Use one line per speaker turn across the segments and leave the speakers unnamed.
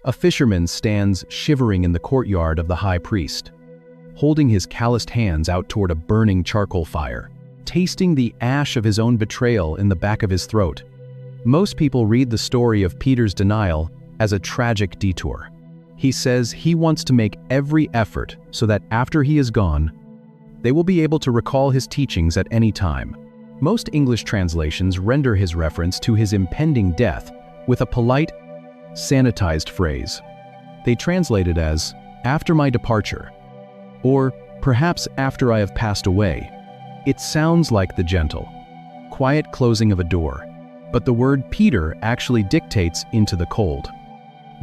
A fisherman stands shivering in the courtyard of the high priest, holding his calloused hands out toward a burning charcoal fire, tasting the ash of his own betrayal in the back of his throat. Most people read the story of Peter's denial as a tragic detour. He says he wants to make every effort so that after he is gone, they will be able to recall his teachings at any time. Most English translations render his reference to his impending death with a polite, sanitized phrase. They translate it as, "after my departure," or perhaps "after I have passed away." It sounds like the gentle, quiet closing of a door, but the word Peter actually dictates into the cold,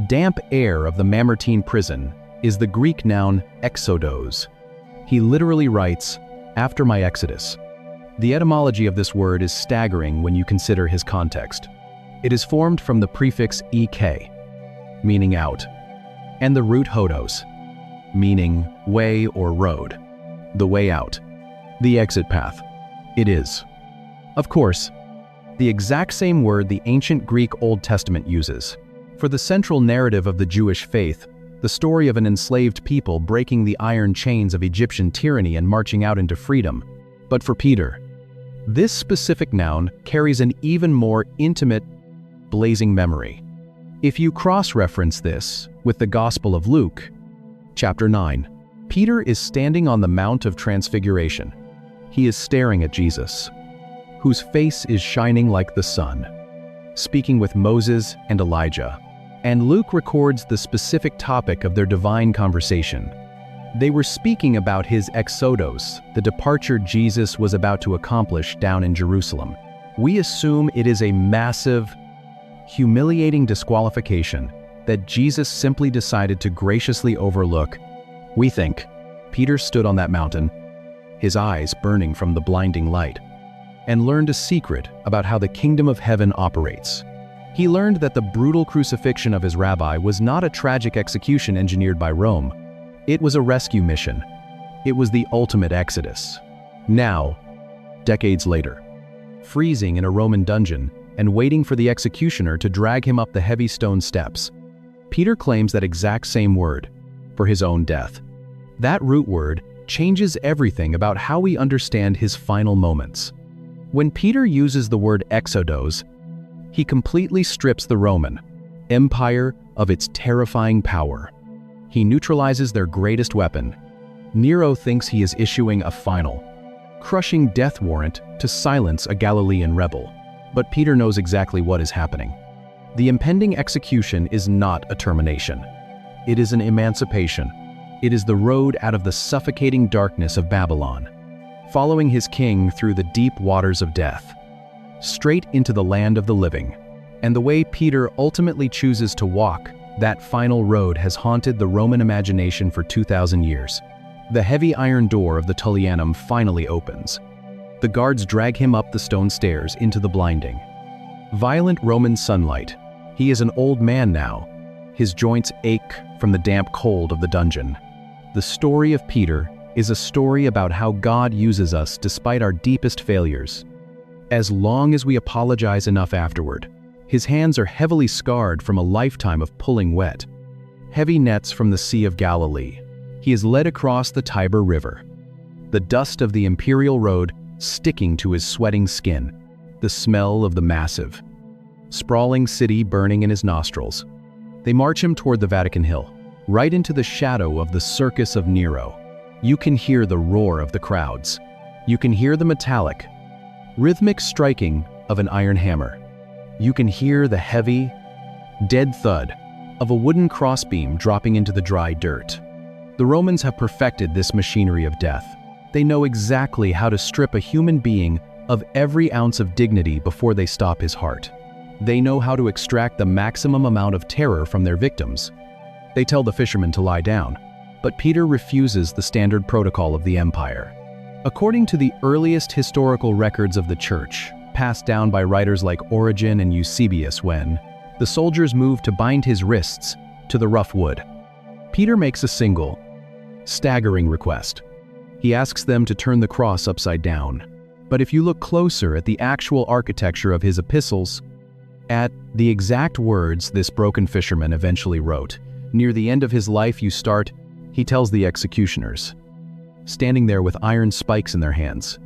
damp air of the Mamertine prison is the Greek noun exodos. He literally writes, "after my exodus." The etymology of this word is staggering when you consider his context. It is formed from the prefix ek, meaning out, and the root hodos, meaning way or road, the way out, the exit path. It is, of course, the exact same word the ancient Greek Old Testament uses. For the central narrative of the Jewish faith, the story of an enslaved people breaking the iron chains of Egyptian tyranny and marching out into freedom. But for Peter, this specific noun carries an even more intimate, blazing memory. If you cross-reference this with the Gospel of Luke, chapter 9, Peter is standing on the Mount of Transfiguration. He is staring at Jesus, whose face is shining like the sun, speaking with Moses and Elijah. And Luke records the specific topic of their divine conversation. They were speaking about his exodos, the departure Jesus was about to accomplish down in Jerusalem. We assume it is a massive, humiliating disqualification that Jesus simply decided to graciously overlook. We think Peter stood on that mountain, his eyes burning from the blinding light, and learned a secret about how the kingdom of heaven operates. He learned that the brutal crucifixion of his rabbi was not a tragic execution engineered by Rome. It was a rescue mission. It was the ultimate exodus. Now, decades later, freezing in a Roman dungeon and waiting for the executioner to drag him up the heavy stone steps, Peter claims that exact same word for his own death. That root word changes everything about how we understand his final moments. When Peter uses the word exodos, he completely strips the Roman Empire of its terrifying power. He neutralizes their greatest weapon. Nero thinks he is issuing a final, crushing death warrant to silence a Galilean rebel. But Peter knows exactly what is happening. The impending execution is not a termination. It is an emancipation. It is the road out of the suffocating darkness of Babylon, following his king through the deep waters of death, straight into the land of the living. And the way Peter ultimately chooses to walk that final road has haunted the Roman imagination for 2,000 years. The heavy iron door of the Tullianum finally opens. The guards drag him up the stone stairs into the blinding, violent Roman sunlight. He is an old man now. His joints ache from the damp cold of the dungeon. The story of Peter is a story about how God uses us despite our deepest failures. As long as we apologize enough afterward. His hands are heavily scarred from a lifetime of pulling wet, heavy nets from the Sea of Galilee. He is led across the Tiber River, the dust of the imperial road sticking to his sweating skin, the smell of the massive, sprawling city burning in his nostrils. They march him toward the Vatican Hill, right into the shadow of the Circus of Nero. You can hear the roar of the crowds. You can hear the metallic, rhythmic striking of an iron hammer. You can hear the heavy, dead thud of a wooden crossbeam dropping into the dry dirt. The Romans have perfected this machinery of death. They know exactly how to strip a human being of every ounce of dignity before they stop his heart. They know how to extract the maximum amount of terror from their victims. They tell the fisherman to lie down, but Peter refuses the standard protocol of the empire. According to the earliest historical records of the church, passed down by writers like Origen and Eusebius, when the soldiers moved to bind his wrists to the rough wood, Peter makes a single, staggering request. He asks them to turn the cross upside down. But if you look closer at the actual architecture of his epistles, At the exact words this broken fisherman eventually wrote, "Near the end of his life you start," he tells the executioners, standing there with iron spikes in their hands,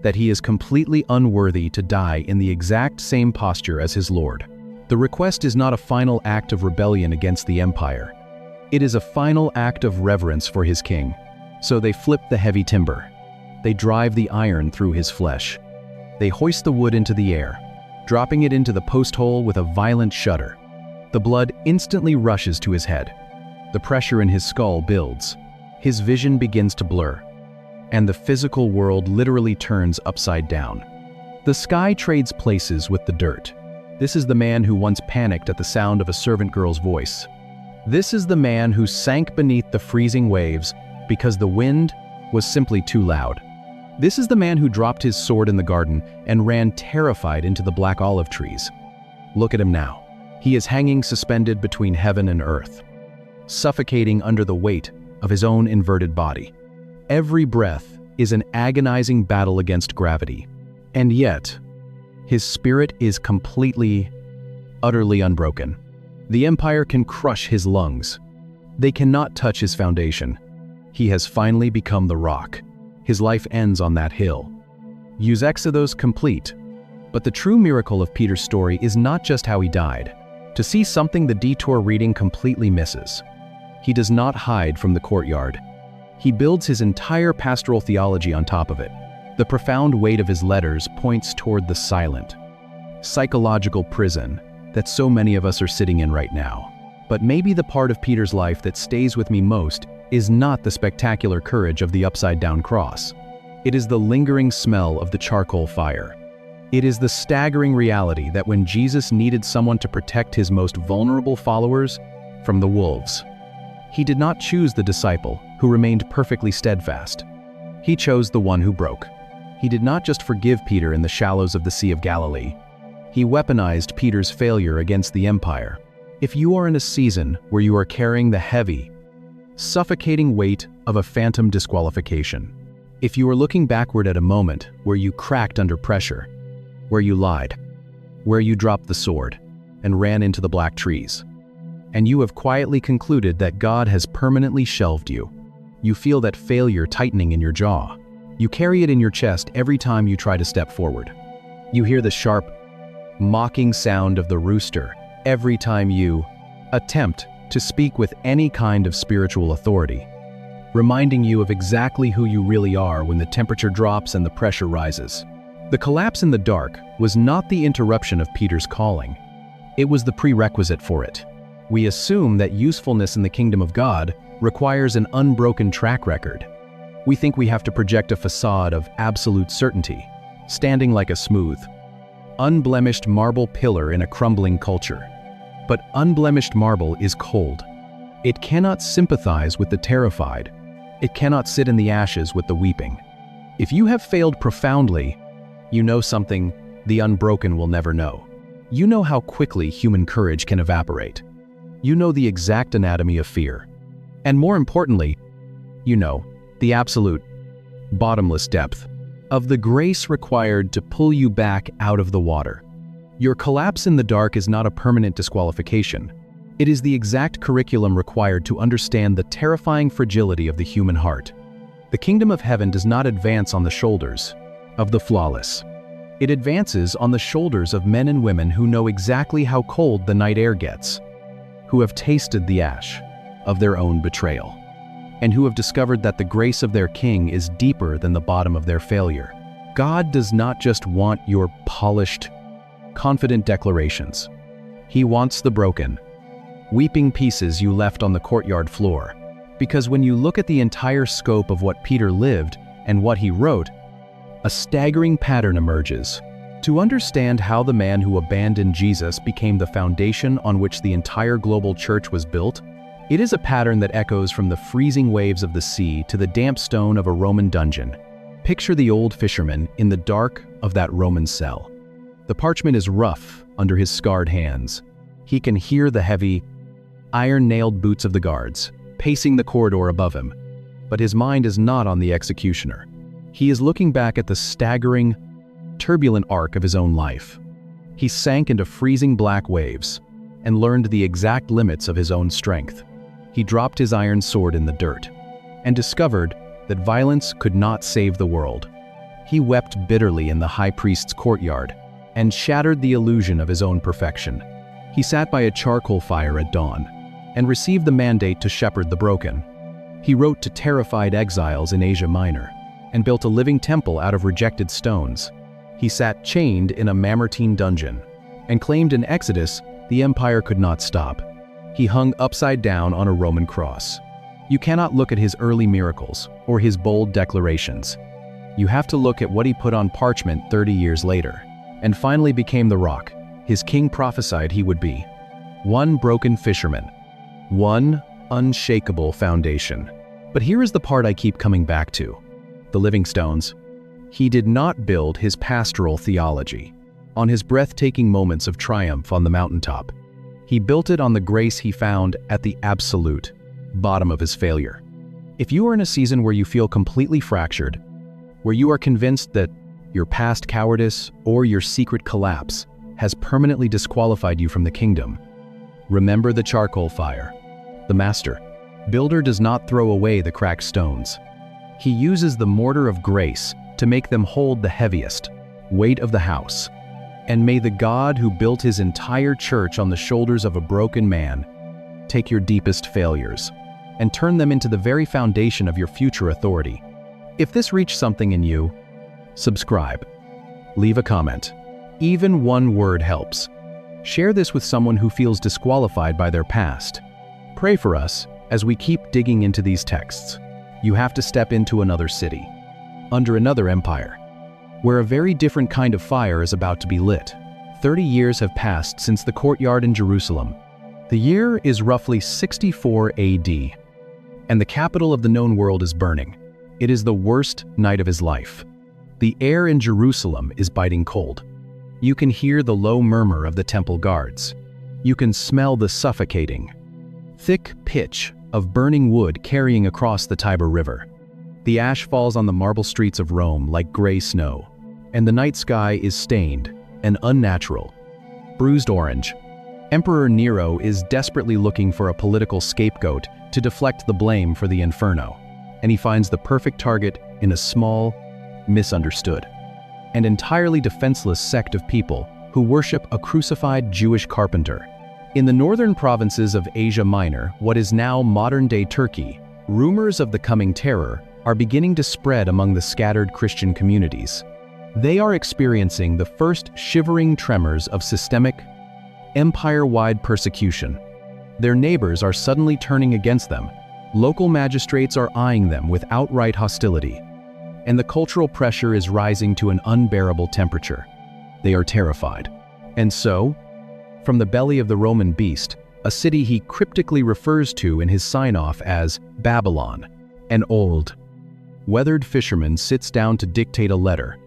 that he is completely unworthy to die in the exact same posture as his Lord. The request is not a final act of rebellion against the empire. It is a final act of reverence for his king. So they flip the heavy timber. They drive the iron through his flesh. They hoist the wood into the air, dropping it into the post hole with a violent shudder. The blood instantly rushes to his head. The pressure in his skull builds. His vision begins to blur, and the physical world literally turns upside down. The sky trades places with the dirt. This is the man who once panicked at the sound of a servant girl's voice. This is the man who sank beneath the freezing waves because the wind was simply too loud. This is the man who dropped his sword in the garden and ran terrified into the black olive trees. Look at him now. He is hanging suspended between heaven and earth, suffocating under the weight of his own inverted body. Every breath is an agonizing battle against gravity, and yet, his spirit is completely, utterly unbroken. The empire can crush his lungs. They cannot touch his foundation. He has finally become the rock. His life ends on that hill. Eusexodos complete. But the true miracle of Peter's story is not just how he died. To see something the detour reading completely misses. He does not hide from the courtyard. He builds his entire pastoral theology on top of it. The profound weight of his letters points toward the silent, psychological prison that so many of us are sitting in right now. But maybe the part of Peter's life that stays with me most is not the spectacular courage of the upside-down cross. It is the lingering smell of the charcoal fire. It is the staggering reality that when Jesus needed someone to protect his most vulnerable followers from the wolves, he did not choose the disciple who remained perfectly steadfast. He chose the one who broke. He did not just forgive Peter in the shallows of the Sea of Galilee. He weaponized Peter's failure against the empire. If you are in a season where you are carrying the heavy, suffocating weight of a phantom disqualification, if you are looking backward at a moment where you cracked under pressure, where you lied, where you dropped the sword and ran into the black trees, and you have quietly concluded that God has permanently shelved you, you feel that failure tightening in your jaw. You carry it in your chest every time you try to step forward. You hear the sharp, mocking sound of the rooster every time you attempt to speak with any kind of spiritual authority, reminding you of exactly who you really are when the temperature drops and the pressure rises. The collapse in the dark was not the interruption of Peter's calling. It was the prerequisite for it. We assume that usefulness in the kingdom of God requires an unbroken track record. We think we have to project a facade of absolute certainty, standing like a smooth, unblemished marble pillar in a crumbling culture. But unblemished marble is cold. It cannot sympathize with the terrified. It cannot sit in the ashes with the weeping. If you have failed profoundly, you know something the unbroken will never know. You know how quickly human courage can evaporate. You know the exact anatomy of fear. And more importantly, you know the absolute, bottomless depth of the grace required to pull you back out of the water. Your collapse in the dark is not a permanent disqualification. It is the exact curriculum required to understand the terrifying fragility of the human heart. The kingdom of heaven does not advance on the shoulders of the flawless. It advances on the shoulders of men and women who know exactly how cold the night air gets, who have tasted the ash of their own betrayal, and who have discovered that the grace of their king is deeper than the bottom of their failure. God does not just want your polished, confident declarations. He wants the broken, weeping pieces you left on the courtyard floor. Because when you look at the entire scope of what Peter lived and what he wrote, a staggering pattern emerges. To understand how the man who abandoned Jesus became the foundation on which the entire global church was built, it is a pattern that echoes from the freezing waves of the sea to the damp stone of a Roman dungeon. Picture the old fisherman in the dark of that Roman cell. The parchment is rough under his scarred hands. He can hear the heavy, iron-nailed boots of the guards pacing the corridor above him, but his mind is not on the executioner. He is looking back at the staggering, turbulent arc of his own life. He sank into freezing black waves and learned the exact limits of his own strength. He dropped his iron sword in the dirt and discovered that violence could not save the world. He wept bitterly in the high priest's courtyard and shattered the illusion of his own perfection. He sat by a charcoal fire at dawn and received the mandate to shepherd the broken. He wrote to terrified exiles in Asia Minor and built a living temple out of rejected stones. He sat chained in a Mamertine dungeon and claimed in Exodus the empire could not stop. He hung upside down on a Roman cross. You cannot look at his early miracles or his bold declarations. You have to look at what he put on parchment 30 years later, and finally became the rock his king prophesied he would be. One broken fisherman, one unshakable foundation. But here is the part I keep coming back to. The living stones. He did not build his pastoral theology on his breathtaking moments of triumph on the mountaintop. He built it on the grace he found at the absolute bottom of his failure. If you are in a season where you feel completely fractured, where you are convinced that your past cowardice or your secret collapse has permanently disqualified you from the kingdom, remember the charcoal fire. The master builder does not throw away the cracked stones. He uses the mortar of grace to make them hold the heaviest weight of the house. And may the God who built his entire church on the shoulders of a broken man take your deepest failures and turn them into the very foundation of your future authority. If this reached something in you, subscribe. Leave a comment. Even one word helps. Share this with someone who feels disqualified by their past. Pray for us as we keep digging into these texts. You have to step into another city, under another empire, where a very different kind of fire is about to be lit. 30 years have passed since the courtyard in Jerusalem. The year is roughly 64 AD, and the capital of the known world is burning. It is the worst night of his life. The air in Jerusalem is biting cold. You can hear the low murmur of the temple guards. You can smell the suffocating, thick pitch of burning wood carrying across the Tiber River. The ash falls on the marble streets of Rome like gray snow, and the night sky is stained and unnatural, bruised orange. Emperor Nero is desperately looking for a political scapegoat to deflect the blame for the inferno, and he finds the perfect target in a small, misunderstood, and entirely defenseless sect of people who worship a crucified Jewish carpenter. In the northern provinces of Asia Minor, what is now modern-day Turkey, rumors of the coming terror are beginning to spread among the scattered Christian communities. They are experiencing the first shivering tremors of systemic, empire-wide persecution. Their neighbors are suddenly turning against them. Local magistrates are eyeing them with outright hostility, and the cultural pressure is rising to an unbearable temperature. They are terrified. And so, from the belly of the Roman beast, a city he cryptically refers to in his sign-off as Babylon, an old, weathered fisherman sits down to dictate a letter.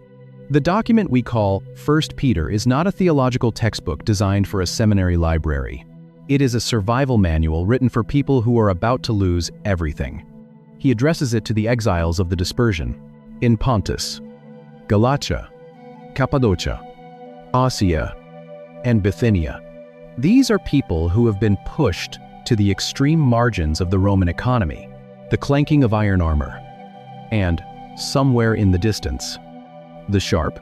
The document we call 1 Peter is not a theological textbook designed for a seminary library. It is a survival manual written for people who are about to lose everything. He addresses it to the exiles of the dispersion in Pontus, Galatia, Cappadocia, Asia, and Bithynia. These are people who have been pushed to the extreme margins of the Roman economy, the clanking of iron armor, and, somewhere in the distance, the sharp,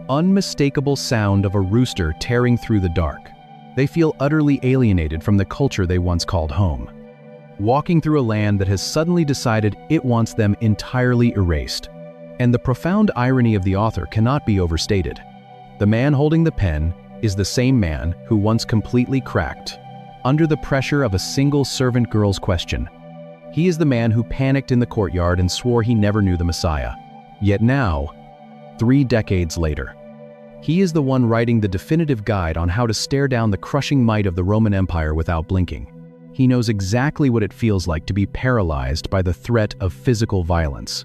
unmistakable sound of a rooster tearing through the dark. They feel utterly alienated from the culture they once called home, walking through a land that has suddenly decided it wants them entirely erased. And the profound irony of the author cannot be overstated. The man holding the pen is the same man who once completely cracked under the pressure of a single servant girl's question. He is the man who panicked in the courtyard and swore he never knew the Messiah. Yet now, 3 decades later, he is the one writing the definitive guide on how to stare down the crushing might of the Roman Empire without blinking. He knows exactly what it feels like to be paralyzed by the threat of physical violence.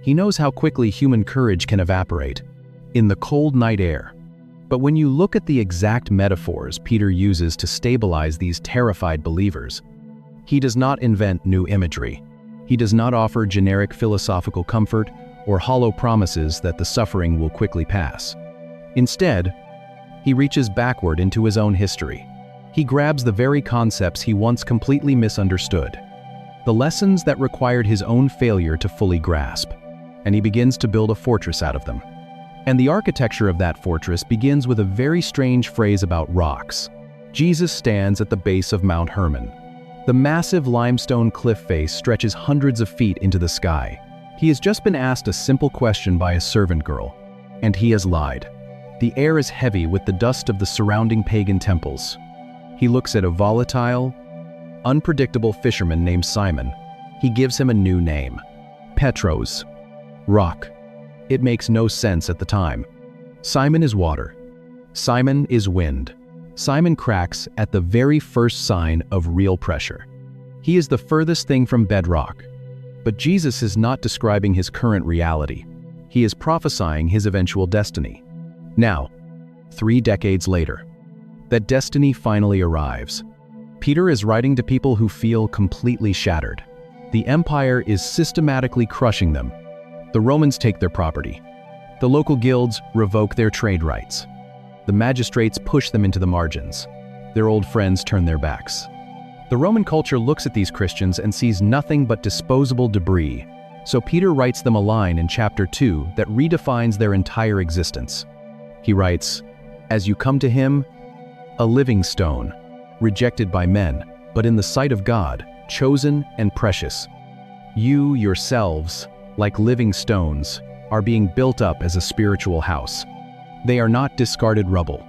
He knows how quickly human courage can evaporate in the cold night air. But when you look at the exact metaphors Peter uses to stabilize these terrified believers, he does not invent new imagery. He does not offer generic philosophical comfort or hollow promises that the suffering will quickly pass. Instead, He reaches backward into his own history. He grabs the very concepts he once completely misunderstood, the lessons that required his own failure to fully grasp, and he begins to build a fortress out of them. And the architecture of that fortress begins with a very strange phrase about rocks. Jesus stands at the base of Mount Hermon. The massive limestone cliff face stretches hundreds of feet into the sky. He has just been asked a simple question by a servant girl, and he has lied. The air is heavy with the dust of the surrounding pagan temples. He looks at a volatile, unpredictable fisherman named Simon. He gives him a new name: Petros, rock. It makes no sense at the time. Simon is water. Simon is wind. Simon cracks at the very first sign of real pressure. He is the furthest thing from bedrock. But Jesus is not describing his current reality. He is prophesying his eventual destiny. Now, 3 decades later, that destiny finally arrives. Peter is writing to people who feel completely shattered. The empire is systematically crushing them. The Romans take their property. The local guilds revoke their trade rights. The magistrates push them into the margins. Their old friends turn their backs. The Roman culture looks at these Christians and sees nothing but disposable debris. So Peter writes them a line in chapter 2 that redefines their entire existence. He writes, "As you come to him, a living stone, rejected by men, but in the sight of God, chosen and precious. You yourselves, like living stones, are being built up as a spiritual house." They are not discarded rubble.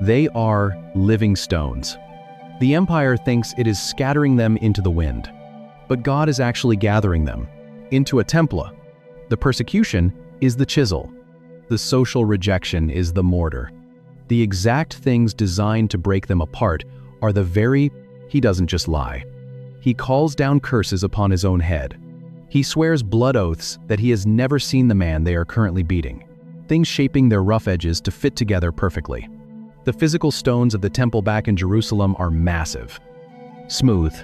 They are living stones. The empire thinks it is scattering them into the wind, but God is actually gathering them into a temple. The persecution is the chisel. The social rejection is the mortar. The exact things designed to break them apart are the very... He doesn't just lie. He calls down curses upon his own head. He swears blood oaths that he has never seen the man they are currently beating, things shaping their rough edges to fit together perfectly. The physical stones of the temple back in Jerusalem are massive, smooth,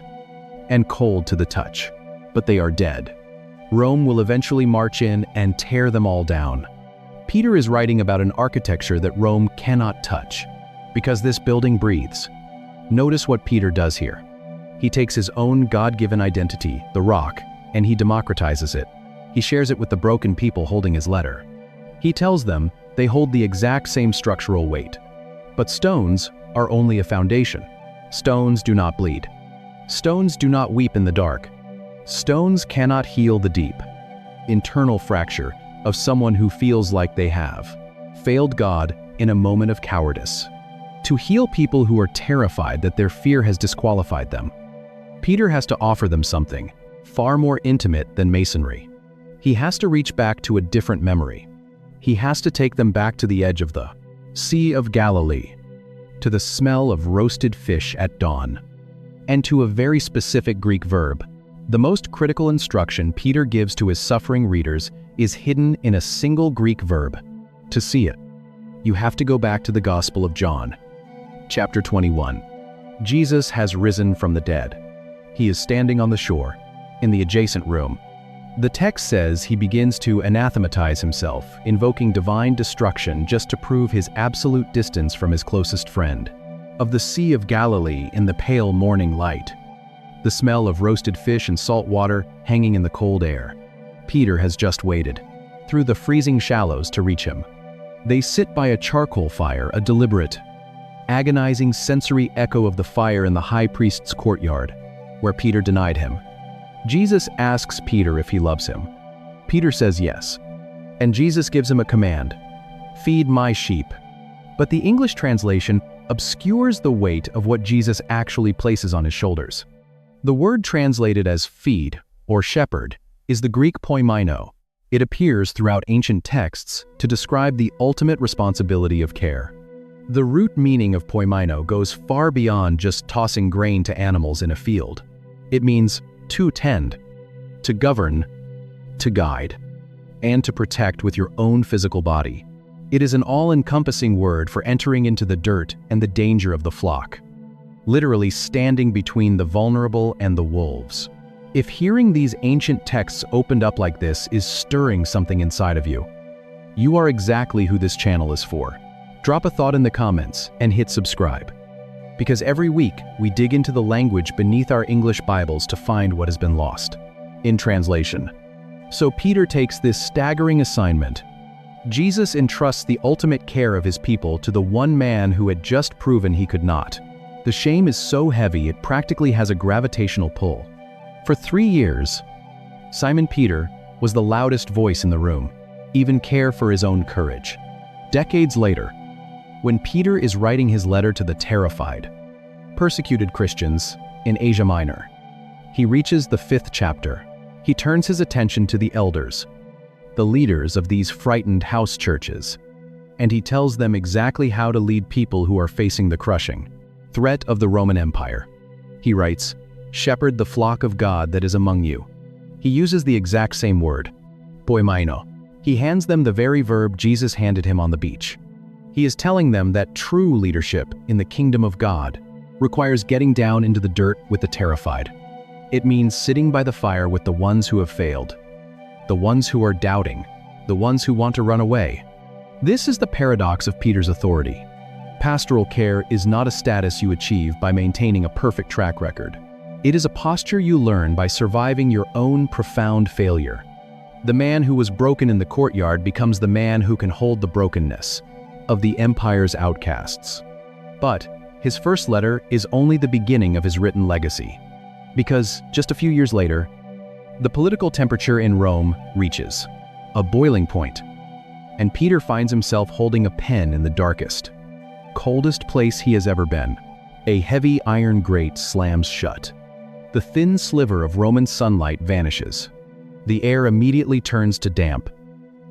and cold to the touch, but they are dead. Rome will eventually march in and tear them all down. Peter is writing about an architecture that Rome cannot touch, because this building breathes. Notice what Peter does here. He takes his own God-given identity, the rock, and he democratizes it. He shares it with the broken people holding his letter. He tells them they hold the exact same structural weight. But stones are only a foundation. Stones do not bleed. Stones do not weep in the dark. Stones cannot heal the deep, internal fracture of someone who feels like they have failed God in a moment of cowardice. To heal people who are terrified that their fear has disqualified them, Peter has to offer them something far more intimate than masonry. He has to reach back to a different memory. He has to take them back to the edge of the Sea of Galilee, to the smell of roasted fish at dawn, and to a very specific Greek verb. The most critical instruction Peter gives to his suffering readers is hidden in a single Greek verb: to see it. You have to go back to the Gospel of John, chapter 21. Jesus has risen from the dead. He is standing on the shore, in the adjacent room. The text says he begins to anathematize himself, invoking divine destruction just to prove his absolute distance from his closest friend. Of the Sea of Galilee in the pale morning light, the smell of roasted fish and salt water hanging in the cold air. Peter has just waded through the freezing shallows to reach him. They sit by a charcoal fire, a deliberate, agonizing sensory echo of the fire in the high priest's courtyard, where Peter denied him. Jesus asks Peter if he loves him. Peter says yes. And Jesus gives him a command: feed my sheep. But the English translation obscures the weight of what Jesus actually places on his shoulders. The word translated as feed or shepherd is the Greek poimaino. It appears throughout ancient texts to describe the ultimate responsibility of care. The root meaning of poimaino goes far beyond just tossing grain to animals in a field. It means to tend, to govern, to guide, and to protect with your own physical body. It is an all-encompassing word for entering into the dirt and the danger of the flock, literally standing between the vulnerable and the wolves. If hearing these ancient texts opened up like this is stirring something inside of you, you are exactly who this channel is for. Drop a thought in the comments and hit subscribe. Because every week, we dig into the language beneath our English Bibles to find what has been lost. In translation. So Peter takes this staggering assignment. Jesus entrusts the ultimate care of his people to the one man who had just proven he could not. The shame is so heavy it practically has a gravitational pull. For 3 years, Simon Peter was the loudest voice in the room, even care for his own courage. Decades later, when Peter is writing his letter to the terrified, persecuted Christians in Asia Minor, he reaches the 5th chapter. He turns his attention to the elders, the leaders of these frightened house churches, and he tells them exactly how to lead people who are facing the crushing threat of the Roman Empire. He writes, "Shepherd the flock of God that is among you." He uses the exact same word, poimaino. He hands them the very verb Jesus handed him on the beach. He is telling them that true leadership in the kingdom of God requires getting down into the dirt with the terrified. It means sitting by the fire with the ones who have failed, the ones who are doubting, the ones who want to run away. This is the paradox of Peter's authority. Pastoral care is not a status you achieve by maintaining a perfect track record. It is a posture you learn by surviving your own profound failure. The man who was broken in the courtyard becomes the man who can hold the brokenness of the empire's outcasts. But his first letter is only the beginning of his written legacy. Because just a few years later, the political temperature in Rome reaches a boiling point, and Peter finds himself holding a pen in the darkest, coldest place he has ever been. A heavy iron grate slams shut. The thin sliver of Roman sunlight vanishes. The air immediately turns to damp,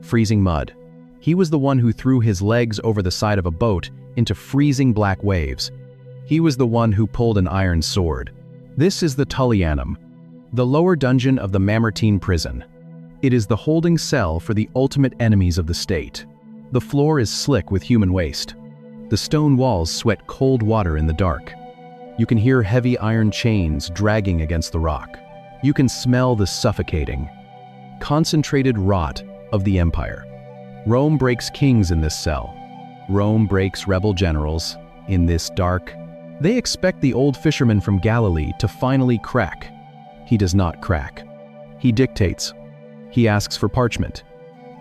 freezing mud. He was the one who threw his legs over the side of a boat into freezing black waves. He was the one who pulled an iron sword. This is the Tullianum, the lower dungeon of the Mamertine prison. It is the holding cell for the ultimate enemies of the state. The floor is slick with human waste. The stone walls sweat cold water in the dark. You can hear heavy iron chains dragging against the rock. You can smell the suffocating, concentrated rot of the empire. Rome breaks kings in this cell. Rome breaks rebel generals in this dark. They expect the old fisherman from Galilee to finally crack. He does not crack. He dictates. He asks for parchment.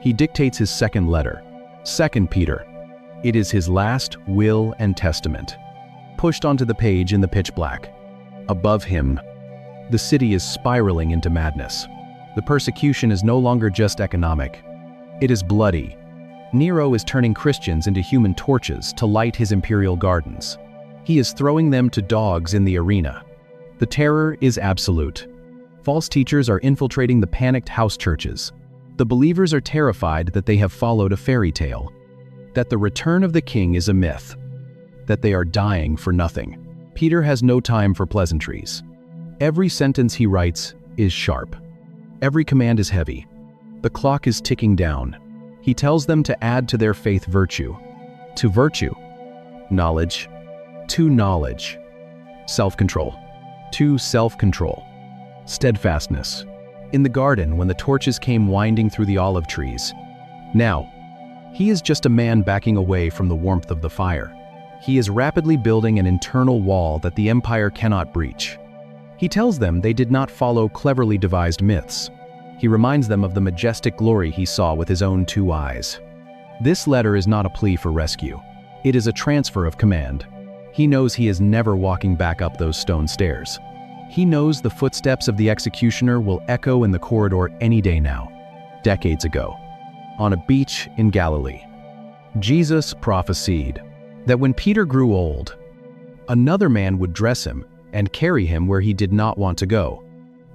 He dictates his second letter, 2 Peter. It is his last will and testament, pushed onto the page in the pitch black. Above him, the city is spiraling into madness. The persecution is no longer just economic. It is bloody. Nero is turning Christians into human torches to light his imperial gardens. He is throwing them to dogs in the arena. The terror is absolute. False teachers are infiltrating the panicked house churches. The believers are terrified that they have followed a fairy tale, that the return of the king is a myth, that they are dying for nothing. Peter has no time for pleasantries. Every sentence he writes is sharp. Every command is heavy. The clock is ticking down. He tells them to add to their faith virtue. To virtue, knowledge. To knowledge, self-control. To self-control, steadfastness. In the garden when the torches came winding through the olive trees. Now, he is just a man backing away from the warmth of the fire. He is rapidly building an internal wall that the empire cannot breach. He tells them they did not follow cleverly devised myths. He reminds them of the majestic glory he saw with his own 2 eyes. This letter is not a plea for rescue. It is a transfer of command. He knows he is never walking back up those stone stairs. He knows the footsteps of the executioner will echo in the corridor any day now. Decades ago, on a beach in Galilee, Jesus prophesied that when Peter grew old, another man would dress him and carry him where he did not want to go.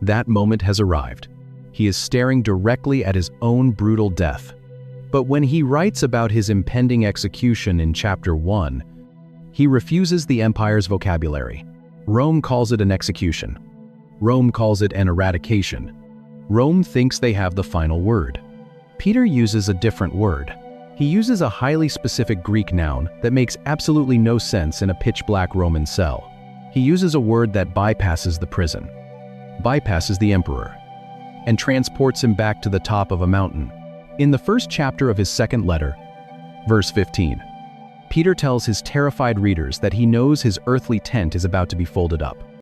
That moment has arrived. He is staring directly at his own brutal death. But when he writes about his impending execution in chapter 1, he refuses the empire's vocabulary. Rome calls it an execution. Rome calls it an eradication. Rome thinks they have the final word. Peter uses a different word. He uses a highly specific Greek noun that makes absolutely no sense in a pitch-black Roman cell. He uses a word that bypasses the prison, bypasses the emperor, and transports him back to the top of a mountain. In the first chapter of his second letter, verse 15, Peter tells his terrified readers that he knows his earthly tent is about to be folded up.